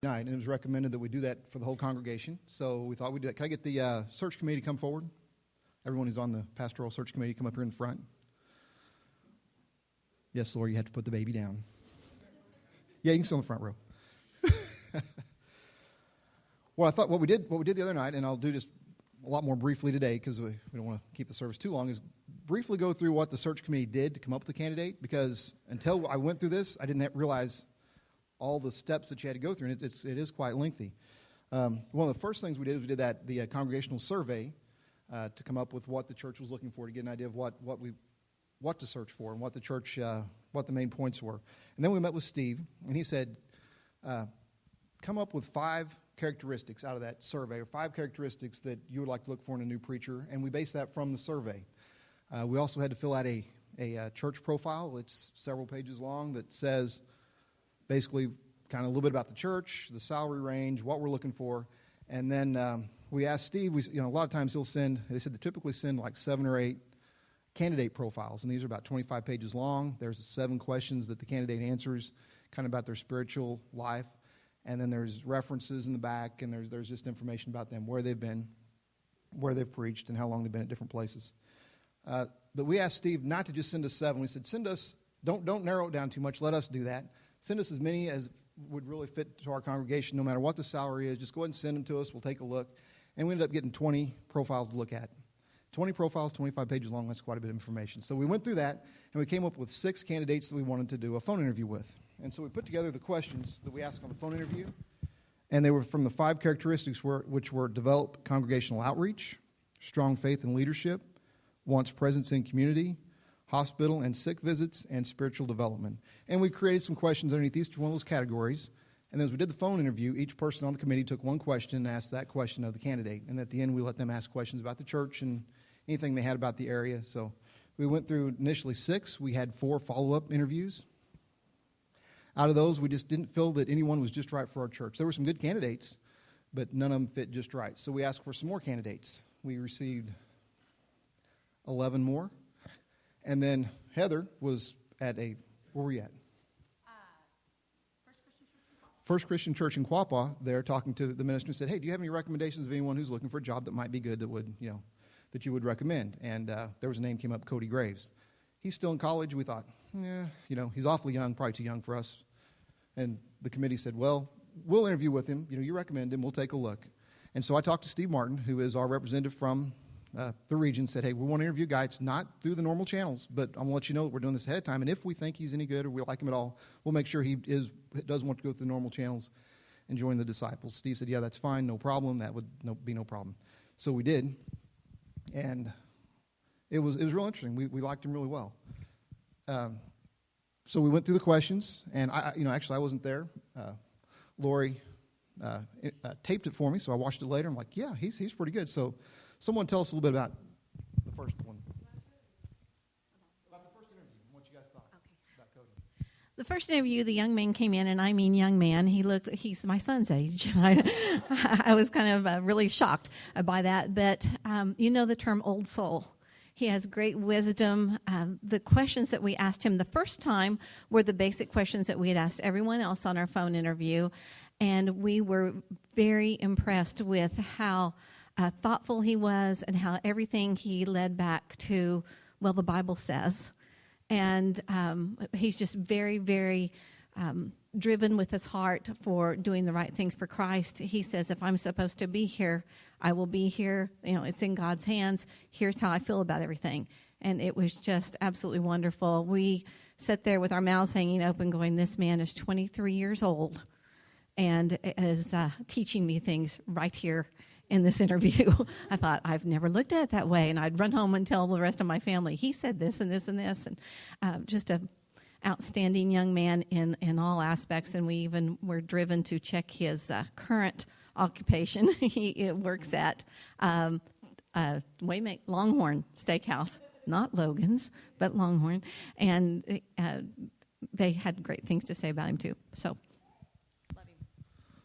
night, and it was recommended that we do that for the whole congregation. So we thought we'd do that. Can I get the search committee to come forward? Everyone who's on the pastoral search committee, come up here in the front. Yes, Lord, you have to put the baby down. Yeah, you can sit on the front row. Well, I thought what we did the other night, and I'll do just a lot more briefly today because we don't want to keep the service too long, is briefly go through what the search committee did to come up with the candidate, because until I went through this, I didn't realize all the steps that you had to go through, and it is quite lengthy. One of the first things we did was we did the congregational survey to come up with what the church was looking for, to get an idea of what to search for and what the church, what the main points were. And then we met with Steve, and he said, come up with 5 characteristics out of that survey, or 5 characteristics that you would like to look for in a new preacher, and we based that from the survey. We also had to fill out a church profile. It's several pages long that says basically kind of a little bit about the church, the salary range, what we're looking for, and then we asked Steve. A lot of times he'll send. They said they typically send like 7 or 8 candidate profiles, and these are about 25 pages long. There's 7 questions that the candidate answers, kind of about their spiritual life. And then there's references in the back, and there's just information about them, where they've been, where they've preached, and how long they've been at different places. But we asked Steve not to just send us 7. We said, send us, don't narrow it down too much. Let us do that. Send us as many as would really fit to our congregation, no matter what the salary is. Just go ahead and send them to us. We'll take a look. And we ended up getting 20 profiles to look at. 20 profiles, 25 pages long. That's quite a bit of information. So we went through that, and we came up with 6 candidates that we wanted to do a phone interview with. And so we put together the questions that we asked on the phone interview, and they were from the 5 characteristics which were develop congregational outreach, strong faith and leadership, wants presence in community, hospital and sick visits, and spiritual development. And we created some questions underneath each one of those categories. And then as we did the phone interview, each person on the committee took one question and asked that question of the candidate. And at the end, we let them ask questions about the church and anything they had about the area. So we went through initially 6. We had 4 follow-up interviews. Out of those, we just didn't feel that anyone was just right for our church. There were some good candidates, but none of them fit just right. So we asked for some more candidates. We received 11 more. And then Heather was at where were you at? First Christian Church in Quapaw. There, talking to the minister, and said, "Hey, do you have any recommendations of anyone who's looking for a job that might be good, that would, that you would recommend?" And there was a name came up, Cody Graves. He's still in college. We thought, he's awfully young, probably too young for us. And the committee said, "Well, we'll interview with him. You recommend him. We'll take a look." And so I talked to Steve Martin, who is our representative from the region, said, "Hey, we want to interview a guy. It's not through the normal channels, but I want to let you know that we're doing this ahead of time. And if we think he's any good or we like him at all, we'll make sure he does want to go through the normal channels and join the disciples." Steve said, "Yeah, that's fine. No problem. That would be no problem." So we did. And it was real interesting. We liked him really well. So we went through the questions, and actually I wasn't there. Lori taped it for me, so I watched it later. I'm like, yeah, he's pretty good. So someone tell us a little bit about the first one. About the first interview and what you guys thought about Cody. The first interview, the young man came in, and I mean young man. He's my son's age. I was kind of really shocked by that. But the term old soul. He has great wisdom. The questions that we asked him the first time were the basic questions that we had asked everyone else on our phone interview. And we were very impressed with how thoughtful he was and how everything he led back to, well, the Bible says. And he's just very, very driven with his heart for doing the right things for Christ. He says, if I'm supposed to be here, I will be here. It's in God's hands. Here's how I feel about everything. And it was just absolutely wonderful. We sat there with our mouths hanging open going, this man is 23 years old and is teaching me things right here in this interview. I thought, I've never looked at it that way. And I'd run home and tell the rest of my family, he said this and this and this. And just a outstanding young man in all aspects. And we even were driven to check his current occupation. He works at Longhorn Steakhouse, not Logan's, but Longhorn. And they had great things to say about him, too. So, love him.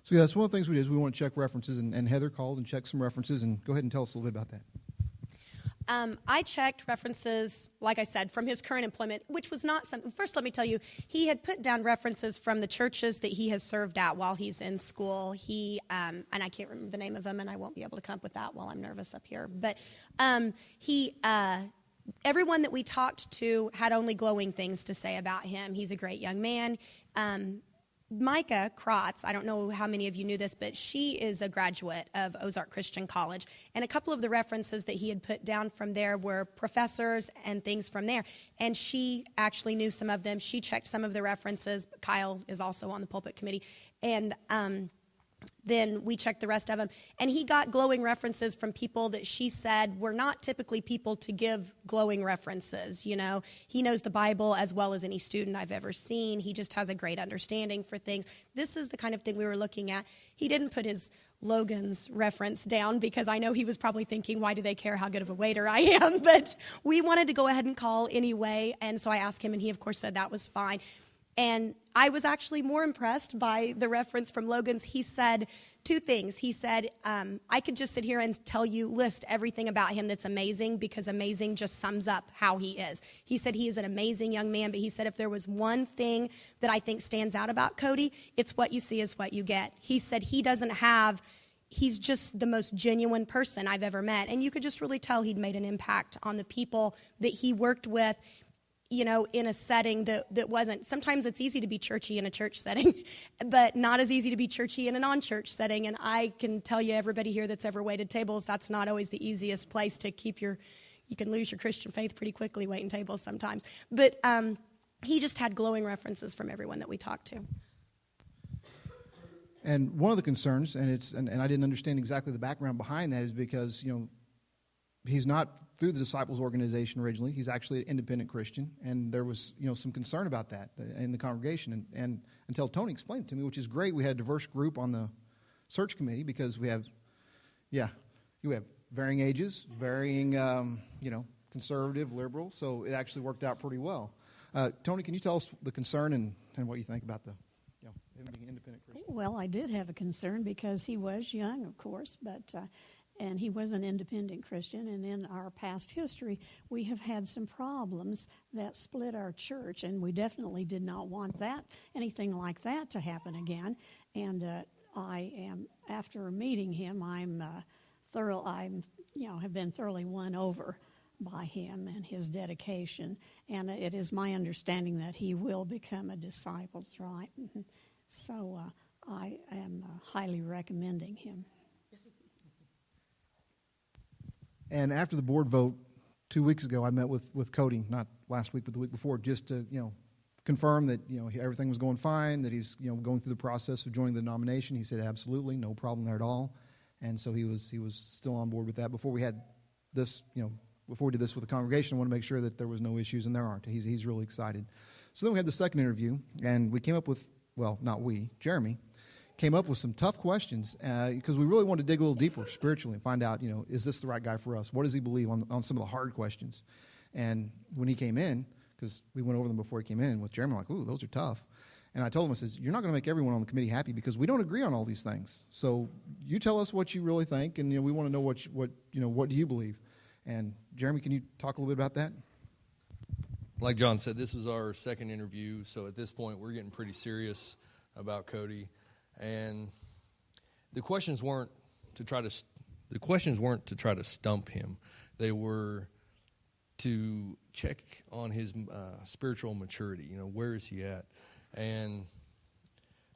So, that's one of the things we did is we want to check references. And Heather called and checked some references. And go ahead and tell us a little bit about that. I checked references, like I said, from his current employment, which was not something. First, let me tell you, he had put down references from the churches that he has served at while he's in school. He, and I can't remember the name of them, and I won't be able to come up with that while I'm nervous up here. But everyone that we talked to had only glowing things to say about him. He's a great young man. Micah Krotz, I don't know how many of you knew this, but she is a graduate of Ozark Christian College. And a couple of the references that he had put down from there were professors and things from there. And she actually knew some of them. She checked some of the references. Kyle is also on the pulpit committee. And then we checked the rest of them. And he got glowing references from people that she said were not typically people to give glowing references. You know, he knows the Bible as well as any student I've ever seen. He just has a great understanding for things. This is the kind of thing we were looking at. He didn't put his Logan's reference down because I know he was probably thinking, why do they care how good of a waiter I am? But we wanted to go ahead and call anyway. And so I asked him, and he, of course, said that was fine. And I was actually more impressed by the reference from Logan's. He said two things. He said, I could just sit here and list everything about him that's amazing, because amazing just sums up how he is. He said he is an amazing young man, but he said if there was one thing that I think stands out about Cody, it's what you see is what you get. He said he's just the most genuine person I've ever met. And you could just really tell he'd made an impact on the people that he worked with, you know, in a setting that wasn't, sometimes it's easy to be churchy in a church setting, but not as easy to be churchy in a non-church setting. And I can tell you, everybody here that's ever waited tables, that's not always the easiest place to keep you can lose your Christian faith pretty quickly waiting tables sometimes. But he just had glowing references from everyone that we talked to. And one of the concerns, and I didn't understand exactly the background behind that, is because, you know, he's not through the Disciples organization originally. He's actually an independent Christian, and there was, you know, some concern about that in the congregation. And until Tony explained it to me, which is great, we had a diverse group on the search committee because we have varying ages, varying, conservative, liberal. So it actually worked out pretty well. Tony, can you tell us the concern and what you think about him being an independent Christian? Well, I did have a concern because he was young, of course, but and he was an independent Christian. And in our past history, we have had some problems that split our church, and we definitely did not want anything like that to happen again. And after meeting him, have been thoroughly won over by him and his dedication. And it is my understanding that he will become a disciple, right? So I am highly recommending him. And after the board vote 2 weeks ago, I met with Cody, not last week but the week before, just to confirm that everything was going fine, that he's going through the process of joining the nomination. He said absolutely, no problem there at all, and so he was still on board with that. Before we had this, before we did this with the congregation, I want to make sure that there was no issues, and there aren't. He's really excited. So then we had the second interview, and we came up with, Jeremy came up with some tough questions because we really wanted to dig a little deeper spiritually and find out, is this the right guy for us? What does he believe on some of the hard questions? And when he came in, because we went over them before he came in with Jeremy, like, ooh, those are tough. And I told him, I says, you're not going to make everyone on the committee happy because we don't agree on all these things. So you tell us what you really think, and we want to know what do you believe? And Jeremy, can you talk a little bit about that? Like John said, this was our second interview, so at this point we're getting pretty serious about Cody. And the questions weren't to try to stump him. They were to check on his spiritual maturity. Where is he at? And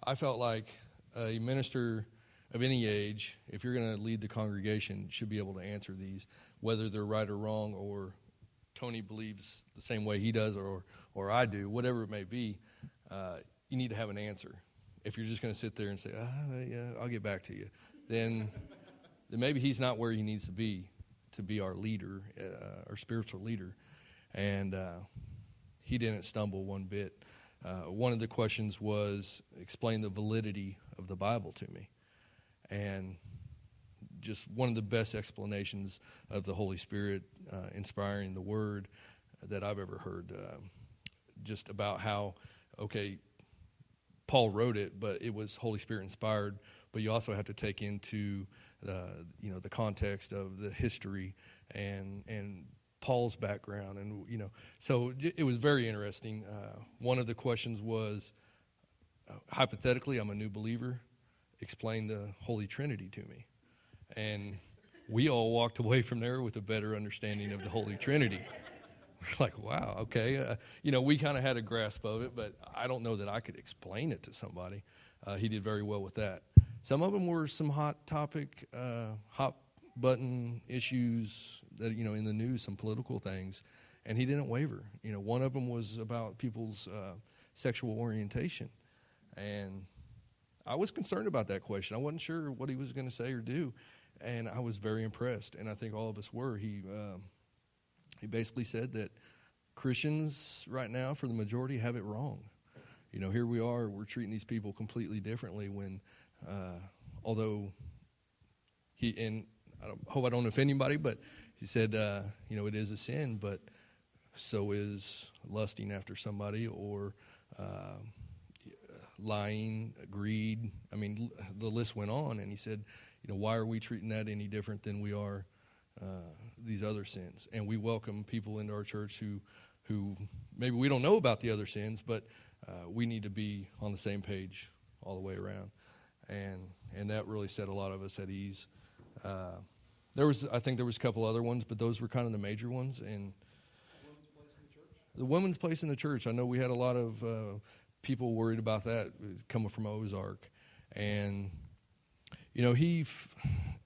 I felt like a minister of any age, if you're going to lead the congregation, should be able to answer these, whether they're right or wrong, or Tony believes the same way he does, or I do, whatever it may be. You need to have an answer. If you're just going to sit there and say, yeah, I'll get back to you, then maybe he's not where he needs to be our leader, our spiritual leader. And he didn't stumble one bit. One of the questions was, explain the validity of the Bible to me. And just one of the best explanations of the Holy Spirit inspiring the Word that I've ever heard, just about how, Paul wrote it, but it was Holy Spirit inspired. But you also have to take into the context of the history and Paul's background, and so it was very interesting. One of the questions was, hypothetically, I'm a new believer. Explain the Holy Trinity to me, and we all walked away from there with a better understanding of the Holy Trinity. We're like, wow, okay. We kind of had a grasp of it, but I don't know that I could explain it to somebody. He did very well with that. Some of them were some hot button issues that, in the news, some political things, and he didn't waver. One of them was about people's sexual orientation, and I was concerned about that question. I wasn't sure what he was going to say or do, and I was very impressed, and I think all of us were. He basically said that Christians right now, for the majority, have it wrong. Here we are, we're treating these people completely differently when, although and I hope I don't offend anybody, but he said, it is a sin, but so is lusting after somebody or lying, greed. I mean, the list went on, and he said, why are we treating that any different than we are these other sins? And we welcome people into our church who maybe we don't know about the other sins, but we need to be on the same page all the way around. And that really set a lot of us at ease. I think there was a couple other ones, but those were kind of the major ones. And the women's place in the church, I know we had a lot of people worried about that coming from Ozark. And,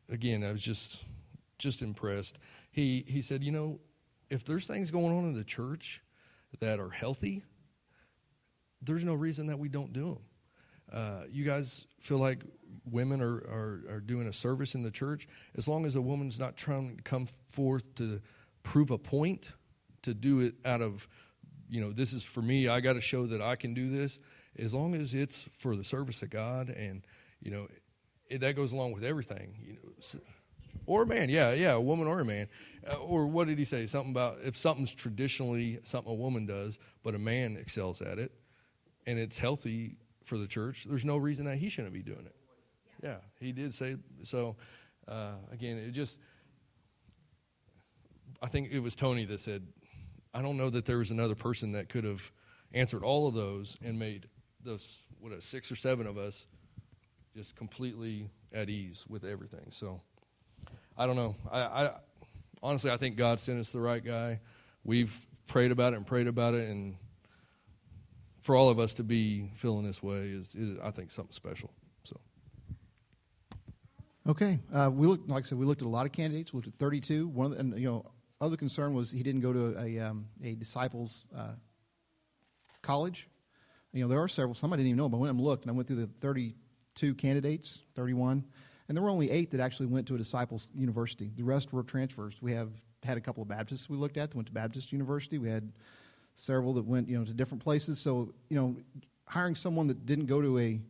again, I was just impressed. He said, if there's things going on in the church that are healthy, there's no reason that we don't do them. You guys feel like women are doing a service in the church, as long as a woman's not trying to come forth to prove a point, to do it out of, this is for me, I got to show that I can do this, as long as it's for the service of God, and, that goes along with everything, or a man, a woman or a man. Or what did he say? Something about if something's traditionally something a woman does, but a man excels at it, and it's healthy for the church, there's no reason that he shouldn't be doing it. Yeah, he did say so. Again, I think it was Tony that said, I don't know that there was another person that could have answered all of those and made those 6 or 7 of us just completely at ease with everything. So I don't know. I honestly, I think God sent us the right guy. We've prayed about it, and for all of us to be feeling this way is I think, something special. So. Okay, like I said, we looked at a lot of candidates. We looked at 32. One of the, other concern was he didn't go to a disciples college. There are several. Some I didn't even know, but I went and looked, and I went through the 32 candidates, 31, and there were only 8 that actually went to a disciples university. The rest were transfers. We had a couple of Baptists we looked at that went to Baptist University. We had several that went, to different places. So, hiring someone that didn't go to a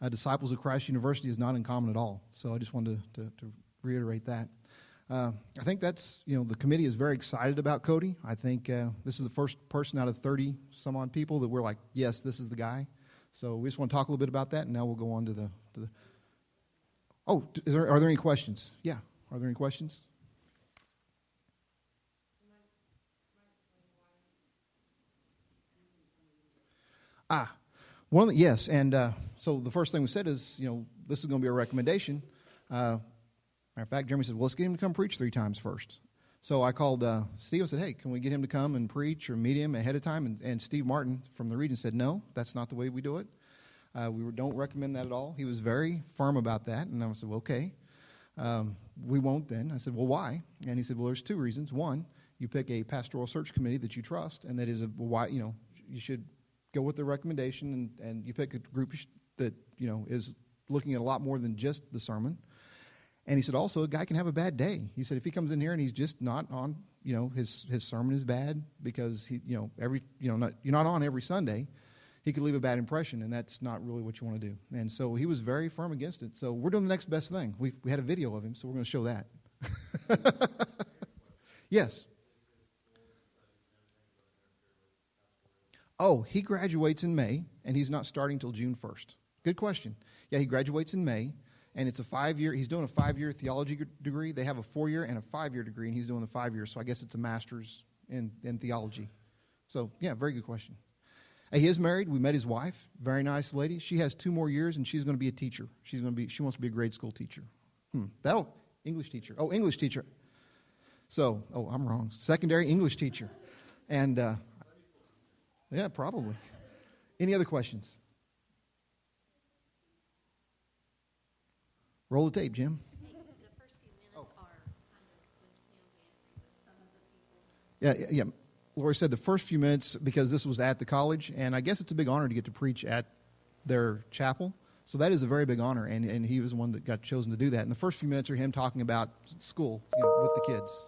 Disciples of Christ University is not uncommon at all. So I just wanted to reiterate that. I think that's, the committee is very excited about Cody. I think this is the first person out of 30 some odd people that we're like, yes, this is the guy. So we just want to talk a little bit about that, and now we'll go on to the Oh, are there any questions? Yeah, are there any questions? Yes, and so the first thing we said is, this is going to be a recommendation. Matter of fact, Jeremy said, well, let's get him to come preach 3 times first. So I called Steve and said, hey, can we get him to come and preach or meet him ahead of time? And Steve Martin from the region said, no, that's not the way we do it. We don't recommend that at all. He was very firm about that. And I said, well, okay, we won't then. I said, well, why? And he said, well, there's 2 reasons. One, you pick a pastoral search committee that you trust, and that is why, you should go with the recommendation, and you pick a group that, is looking at a lot more than just the sermon. And he said also, a guy can have a bad day. He said if he comes in here and he's just not on, his sermon is bad because you're not on every Sunday, he could leave a bad impression, and that's not really what you want to do. And so he was very firm against it. So we're doing the next best thing. We had a video of him, so we're going to show that. Yes. Oh, he graduates in May, and he's not starting till June 1st. Good question. Yeah, he graduates in May, and it's a 5-year. He's doing a 5-year theology degree. They have a 4-year and a 5-year degree, and he's doing the 5 years. So I guess it's a master's in theology. So yeah, very good question. He is married. We met his wife. Very nice lady. She has 2 more years, and she's going to be a teacher. She wants to be a grade school teacher. English teacher. Oh, English teacher. So, I'm wrong. Secondary English teacher. And, yeah, probably. Any other questions? Roll the tape, Jim. The first few minutes are kind of just him with some of the people. Yeah. Lori said the first few minutes, because this was at the college, and I guess it's a big honor to get to preach at their chapel. So that is a very big honor, and he was the one that got chosen to do that. And the first few minutes are him talking about school, with the kids.